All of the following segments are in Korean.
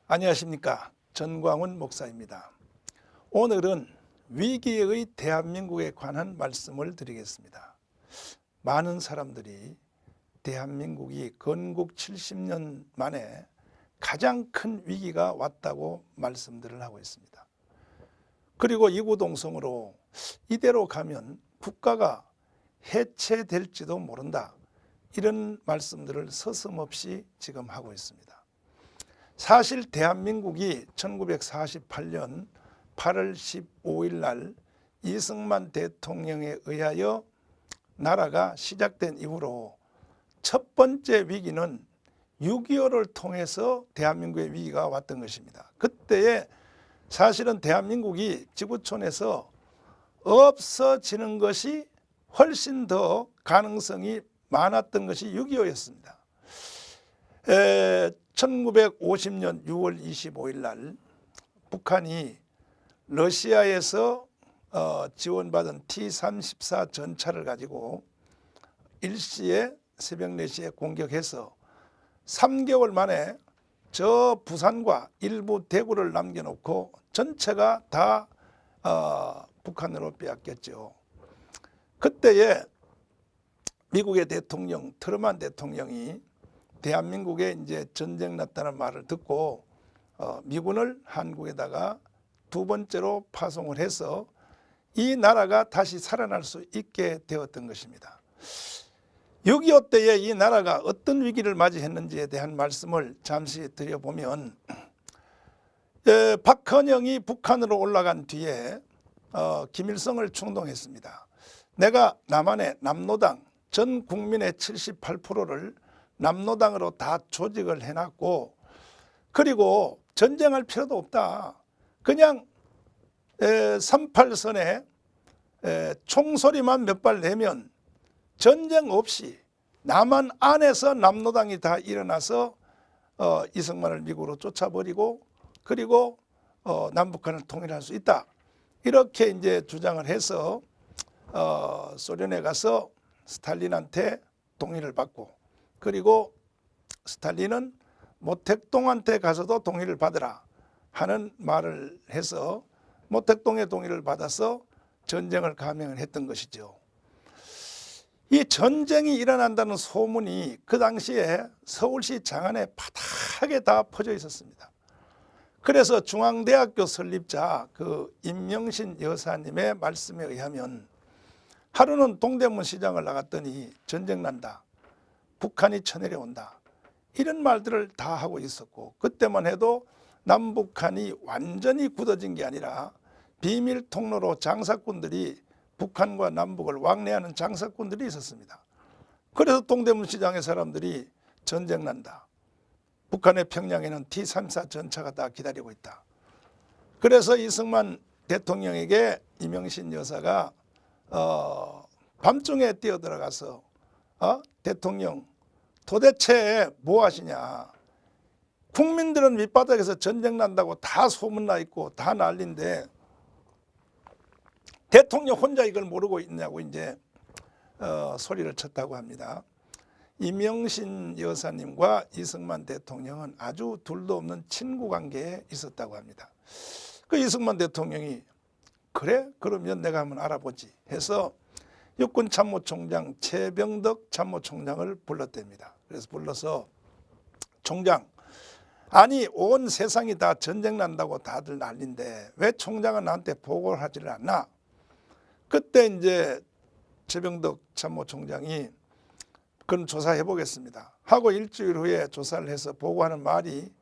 안녕하십니까. 전광훈 목사입니다. 오늘은 위기의 대한민국에 관한 말씀을 드리겠습니다. 많은 사람들이 대한민국이 건국 70년 만에 가장 큰 위기가 왔다고 말씀들을 하고 있습니다. 그리고 이구동성으로 이대로 가면 국가가 해체될지도 모른다, 이런 말씀들을 서슴없이 지금 하고 있습니다. 사실 대한민국이 1948년 8월 15일 날 이승만 대통령에 의하여 나라가 시작된 이후로 첫 번째 위기는 6.25를 통해서 대한민국의 위기가 왔던 것입니다. 그때에 사실은 대한민국이 지구촌에서 없어지는 것이 훨씬 더 가능성이 많았던 것이 6.25였습니다. 1950년 6월 25일 날 북한이 러시아에서 지원받은 T-34 전차를 가지고 일시에 새벽 4시에 공격해서 3개월 만에 저 부산과 일부 대구를 남겨놓고 전체가 다 북한으로 빼앗겼죠. 그때에 미국의 대통령 트루먼 대통령이 대한민국에 이제 전쟁 났다는 말을 듣고 미군을 한국에다가 두 번째로 파송을 해서 이 나라가 다시 살아날 수 있게 되었던 것입니다. 6.25 때에 이 나라가 어떤 위기를 맞이했는지에 대한 말씀을 잠시 드려보면, 박헌영이 북한으로 올라간 뒤에 김일성을 충동했습니다. 내가 남한의 남노당 전 국민의 78%를 남노당으로 다 조직을 해놨고, 그리고 전쟁할 필요도 없다. 그냥 38선에 총소리만 몇 발 내면 전쟁 없이 남한 안에서 남노당이 다 일어나서 이승만을 미국으로 쫓아버리고, 그리고 남북한을 통일할 수 있다. 이렇게 이제 주장을 해서 소련에 가서 스탈린한테 동의를 받고, 그리고 스탈린은 모택동한테 가서도 동의를 받으라 하는 말을 해서 모택동의 동의를 받아서 전쟁을 감행을 했던 것이죠. 이 전쟁이 일어난다는 소문이 그 당시에 서울시 장안에 바닥에 다 퍼져 있었습니다. 그래서 중앙대학교 설립자 그 임명신 여사님의 말씀에 의하면 하루는 동대문 시장을 나갔더니 전쟁 난다, 북한이 쳐내려온다, 이런 말들을 다 하고 있었고, 그때만 해도 남북한이 완전히 굳어진 게 아니라 비밀 통로로 장사꾼들이 북한과 남북을 왕래하는 장사꾼들이 있었습니다. 그래서 동대문 시장의 사람들이 전쟁 난다, 북한의 평양에는 T-34 전차가 다 기다리고 있다. 그래서 이승만 대통령에게 임명신 여사가 밤중에 뛰어들어가서 대통령 도대체 뭐 하시냐, 국민들은 밑바닥에서 전쟁 난다고 다 소문나 있고 다 난리인데 대통령 혼자 이걸 모르고 있냐고 이제 소리를 쳤다고 합니다. 임명신 여사님과 이승만 대통령은 아주 둘도 없는 친구 관계에 있었다고 합니다. 그 이승만 대통령이 그래? 그러면 내가 한번 알아보지 해서 육군참모총장 최병덕 참모총장을 불렀답니다. 그래서 불러서, 총장, 아니 온 세상이 다 전쟁 난다고 다들 난리인데 왜 총장은 나한테 보고를 하지를 않나? 그때 이제 최병덕 참모총장이 그건 조사해 보겠습니다 하고 일주일 후에 조사를 해서 보고하는 말이,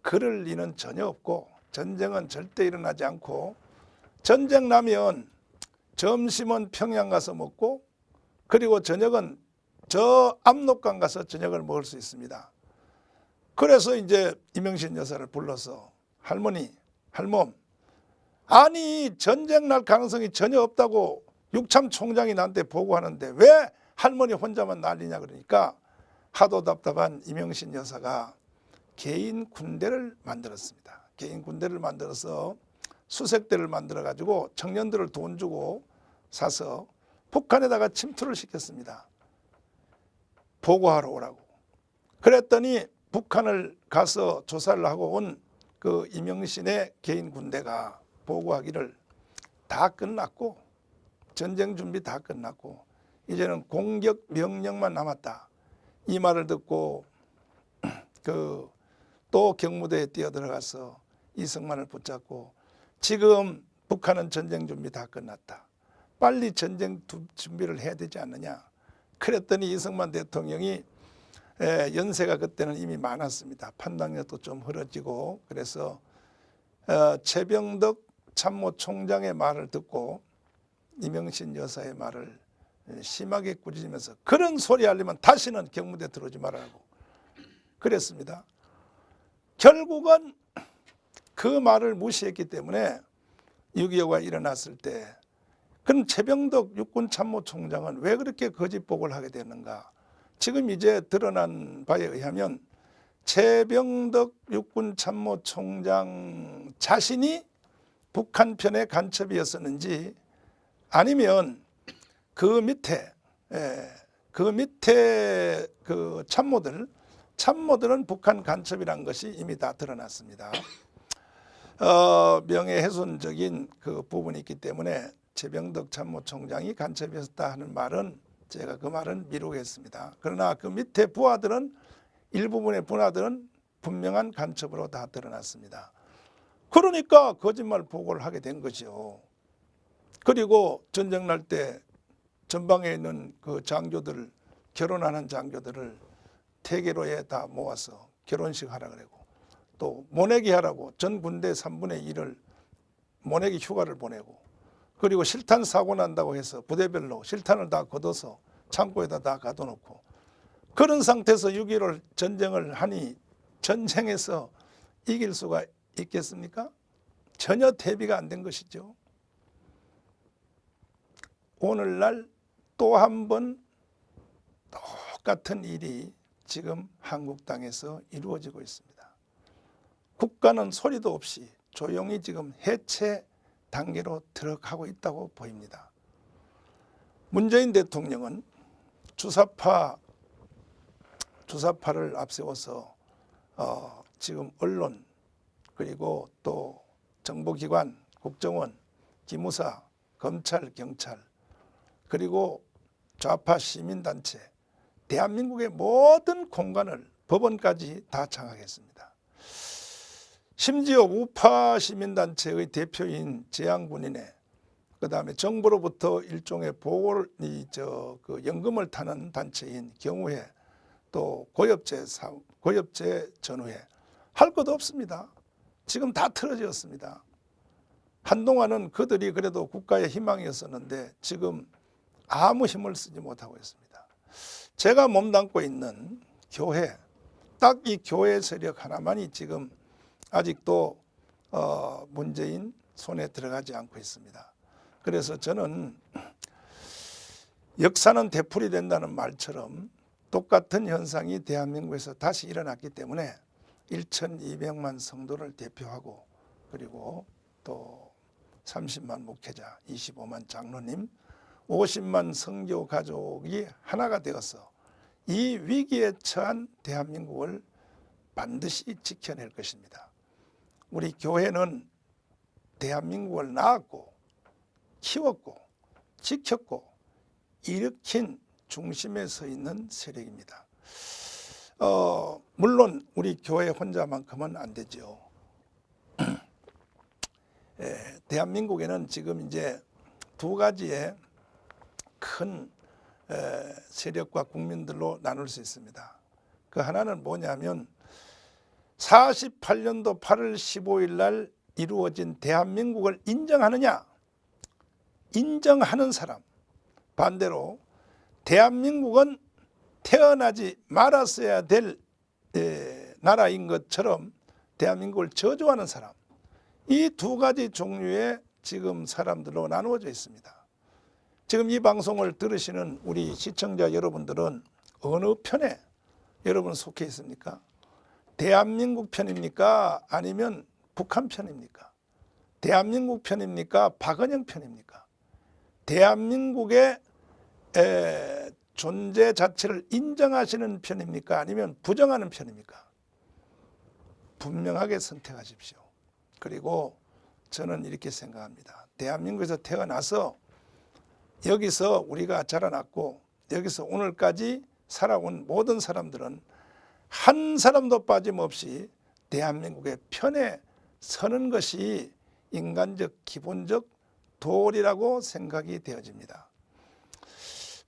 그럴 리는 전혀 없고 전쟁은 절대 일어나지 않고, 전쟁 나면 점심은 평양 가서 먹고, 그리고 저녁은 저 압록강 가서 저녁을 먹을 수 있습니다. 그래서 이제 임명신 여사를 불러서, 할머니, 할멈, 아니 전쟁 날 가능성이 전혀 없다고 육참 총장이 나한테 보고하는데 왜 할머니 혼자만 난리냐 그러니까 하도 답답한 임명신 여사가 개인 군대를 만들었습니다. 개인 군대를 만들어서 수색대를 만들어 가지고 청년들을 돈 주고 사서 북한에다가 침투를 시켰습니다. 보고하러 오라고. 그랬더니 북한을 가서 조사를 하고 온 그 이명신의 개인 군대가 보고하기를 다 끝났고 전쟁 준비 다 끝났고 이제는 공격 명령만 남았다. 이 말을 듣고 또 경무대에 뛰어들어가서 이승만을 붙잡고 지금 북한은 전쟁 준비 다 끝났다. 빨리 전쟁 준비를 해야 되지 않느냐. 그랬더니 이승만 대통령이 연세가 그때는 이미 많았습니다. 판단력도 좀 흐려지고 그래서 최병덕 참모총장의 말을 듣고 이명신 여사의 말을 심하게 꾸짖으면서 그런 소리 하려면 다시는 경무대 들어오지 말라고 그랬습니다. 결국은 그 말을 무시했기 때문에 6.25가 일어났을 때 그럼 최병덕 육군참모총장은 왜 그렇게 거짓복을 하게 됐는가. 지금 이제 드러난 바에 의하면 최병덕 육군참모총장 자신이 북한 편의 간첩이었었는지 아니면 그 밑에 그 참모들은 북한 간첩이란 것이 이미 다 드러났습니다. 명예훼손적인 그 부분이 있기 때문에 최병덕 참모총장이 간첩이었다 하는 말은 제가 그 말은 미루겠습니다. 그러나 그 밑에 일부분의 부하들은 분명한 간첩으로 다 드러났습니다. 그러니까 거짓말 보고를 하게 된 거죠. 그리고 전쟁 날 때 전방에 있는 그 장교들, 결혼하는 장교들을 태계로에 다 모아서 결혼식 하라 그러고 또 모내기 하라고 전 군대 3분의 1을 모내기 휴가를 보내고 그리고 실탄 사고 난다고 해서 부대별로 실탄을 다 걷어서 창고에다 다 가둬놓고 그런 상태에서 6.15 전쟁을 하니 전쟁에서 이길 수가 있겠습니까? 전혀 대비가 안 된 것이죠. 오늘날 또 한 번 똑같은 일이 지금 한국 땅에서 이루어지고 있습니다. 국가는 소리도 없이 조용히 지금 해체 단계로 들어가고 있다고 보입니다. 문재인 대통령은 주사파를 앞세워서 지금 언론 그리고 또 정보기관, 국정원, 기무사, 검찰, 경찰 그리고 좌파 시민단체 대한민국의 모든 공간을 법원까지 다 장악했습니다. 심지어 우파 시민단체의 대표인 재향군인의 그다음에 정부로부터 일종의 보호를 연금을 타는 단체인 경우회 또 고엽제 전후회 할 것도 없습니다. 지금 다 틀어졌습니다. 한동안은 그들이 그래도 국가의 희망이었었는데 지금 아무 힘을 쓰지 못하고 있습니다. 제가 몸담고 있는 교회, 딱 이 교회 세력 하나만이 지금 아직도 문재인 손에 들어가지 않고 있습니다. 그래서 저는 역사는 되풀이 된다는 말처럼 똑같은 현상이 대한민국에서 다시 일어났기 때문에 1,200만 성도를 대표하고 그리고 또 30만 목회자, 25만 장로님, 50만 선교 가족이 하나가 되어서 이 위기에 처한 대한민국을 반드시 지켜낼 것입니다. 우리 교회는 대한민국을 낳았고 키웠고 지켰고 일으킨 중심에 서 있는 세력입니다. 물론 우리 교회 혼자만큼은 안 되죠. 대한민국에는 지금 이제 두 가지의 큰 세력과 국민들로 나눌 수 있습니다. 그 하나는 뭐냐면 48년도 8월 15일 날 이루어진 대한민국을 인정하느냐, 인정하는 사람. 반대로 대한민국은 태어나지 말았어야 될 나라인 것처럼 대한민국을 저주하는 사람. 이 두 가지 종류의 지금 사람들로 나누어져 있습니다. 지금 이 방송을 들으시는 우리 시청자 여러분들은 어느 편에 여러분 속해 있습니까? 대한민국 편입니까? 아니면 북한 편입니까? 대한민국 편입니까? 박은영 편입니까? 대한민국의 존재 자체를 인정하시는 편입니까? 아니면 부정하는 편입니까? 분명하게 선택하십시오. 그리고 저는 이렇게 생각합니다. 대한민국에서 태어나서 여기서 우리가 자라났고 여기서 오늘까지 살아온 모든 사람들은 한 사람도 빠짐없이 대한민국의 편에 서는 것이 인간적 기본적 도리라고 생각이 되어집니다.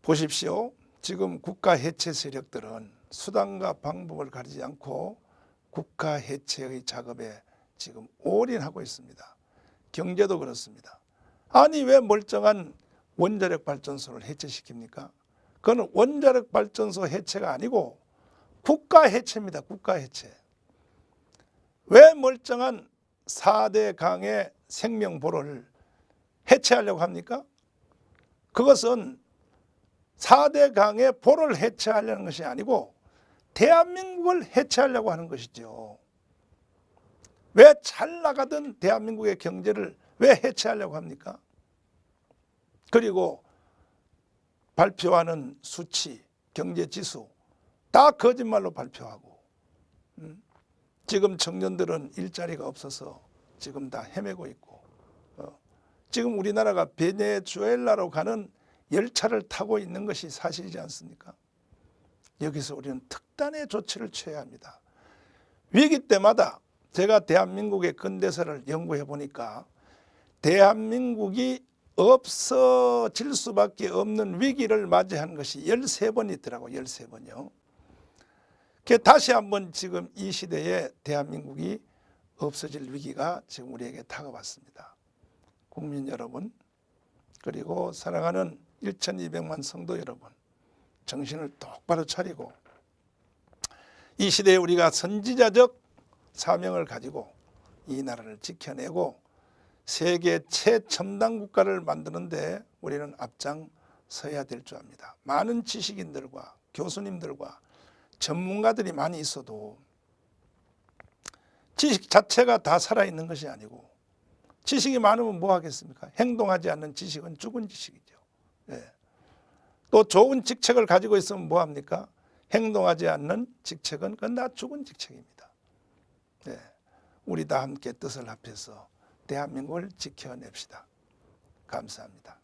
보십시오. 지금 국가 해체 세력들은 수단과 방법을 가리지 않고 국가 해체의 작업에 지금 올인하고 있습니다. 경제도 그렇습니다. 아니 왜 멀쩡한 원자력 발전소를 해체시킵니까? 그건 원자력 발전소 해체가 아니고 국가 해체입니다. 국가 해체. 왜 멀쩡한 4대 강의 생명보를 해체하려고 합니까? 그것은 4대 강의 보를 해체하려는 것이 아니고 대한민국을 해체하려고 하는 것이죠. 왜 잘 나가던 대한민국의 경제를 왜 해체하려고 합니까? 그리고 발표하는 수치, 경제지수 다 거짓말로 발표하고 지금 청년들은 일자리가 없어서 지금 다 헤매고 있고 지금 우리나라가 베네수엘라로 가는 열차를 타고 있는 것이 사실이지 않습니까? 여기서 우리는 특단의 조치를 취해야 합니다. 위기 때마다 제가 대한민국의 근대사를 연구해 보니까 대한민국이 없어질 수밖에 없는 위기를 맞이한 것이 13번 있더라고요. 13번이요. 다시 한번 지금 이 시대에 대한민국이 없어질 위기가 지금 우리에게 다가왔습니다. 국민 여러분, 그리고 사랑하는 1200만 성도 여러분, 정신을 똑바로 차리고 이 시대에 우리가 선지자적 사명을 가지고 이 나라를 지켜내고 세계 최첨단 국가를 만드는데 우리는 앞장서야 될 줄 압니다. 많은 지식인들과 교수님들과 전문가들이 많이 있어도 지식 자체가 다 살아있는 것이 아니고 지식이 많으면 뭐 하겠습니까? 행동하지 않는 지식은 죽은 지식이죠. 예. 또 좋은 직책을 가지고 있으면 뭐 합니까? 행동하지 않는 직책은 그건 다 죽은 직책입니다. 예. 우리 다 함께 뜻을 합해서 대한민국을 지켜냅시다. 감사합니다.